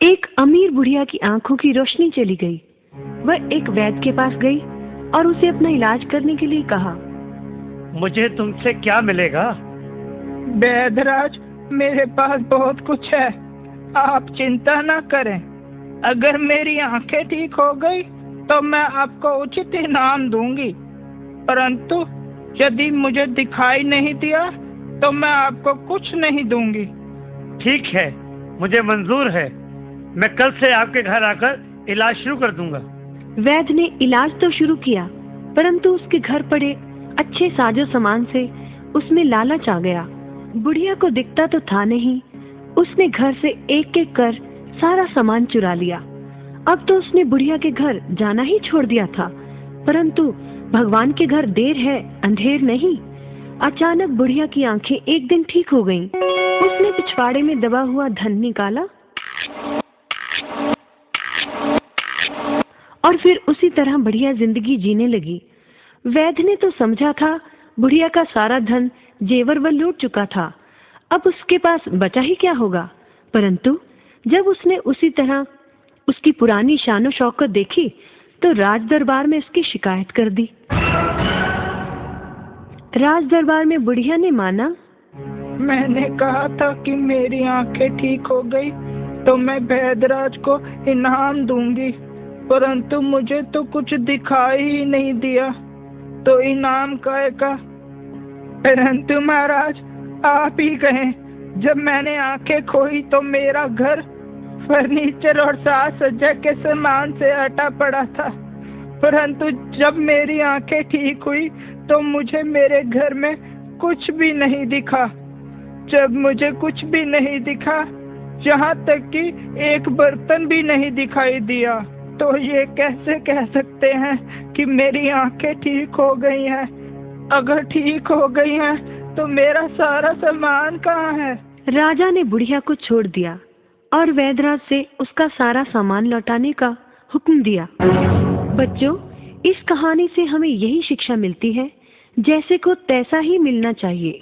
एक अमीर बुढ़िया की आंखों की रोशनी चली गई। वह एक वैद्य के पास गई और उसे अपना इलाज करने के लिए कहा। मुझे तुमसे क्या मिलेगा? वैद्यराज, मेरे पास बहुत कुछ है, आप चिंता न करें। अगर मेरी आंखें ठीक हो गई तो मैं आपको उचित इनाम दूंगी, परंतु यदि मुझे दिखाई नहीं दिया तो मैं आपको कुछ नहीं दूंगी। ठीक है, मुझे मंजूर है। मैं कल से आपके घर आकर इलाज शुरू कर दूंगा। वैद्य ने इलाज तो शुरू किया, परंतु उसके घर पड़े अच्छे साजो सामान से उसमें लालच आ गया। बुढ़िया को दिखता तो था नहीं, उसने घर से एक एक कर सारा सामान चुरा लिया। अब तो उसने बुढ़िया के घर जाना ही छोड़ दिया था, परंतु भगवान के घर देर है अंधेर नहीं। अचानक बुढ़िया की आंखें एक दिन ठीक हो गईं। उसने पिछवाड़े में दबा हुआ धन निकाला और फिर उसी तरह बढ़िया जिंदगी जीने लगी। वैद्य ने तो समझा था बुढ़िया का सारा धन जेवर वह लूट चुका था, अब उसके पास बचा ही क्या होगा। परंतु जब उसने उसी तरह उसकी पुरानी शानो शौकत देखी तो राज दरबार में उसकी शिकायत कर दी। राज दरबार में बुढ़िया ने माना, मैंने कहा था कि मेरी आंखें ठीक हो गई तो मैं वैद्यराज को इनाम दूंगी, परंतु मुझे तो कुछ दिखाई ही नहीं दिया, तो इनाम का। परंतु महाराज, आप ही कहें, जब मैंने आंखें खोई तो मेरा घर फर्नीचर और साज सज्जा के सामान से अटा पड़ा था, परंतु जब मेरी आंखें ठीक हुई तो मुझे मेरे घर में कुछ भी नहीं दिखा। जब मुझे कुछ भी नहीं दिखा, यहाँ तक कि एक बर्तन भी नहीं दिखाई दिया, तो ये कैसे कह सकते हैं कि मेरी आंखें ठीक हो गई हैं? अगर ठीक हो गई हैं तो मेरा सारा सामान कहाँ है? राजा ने बुढ़िया को छोड़ दिया और वैद्यराज से उसका सारा सामान लौटाने का हुक्म दिया। बच्चों, इस कहानी से हमें यही शिक्षा मिलती है, जैसे को तैसा ही मिलना चाहिए।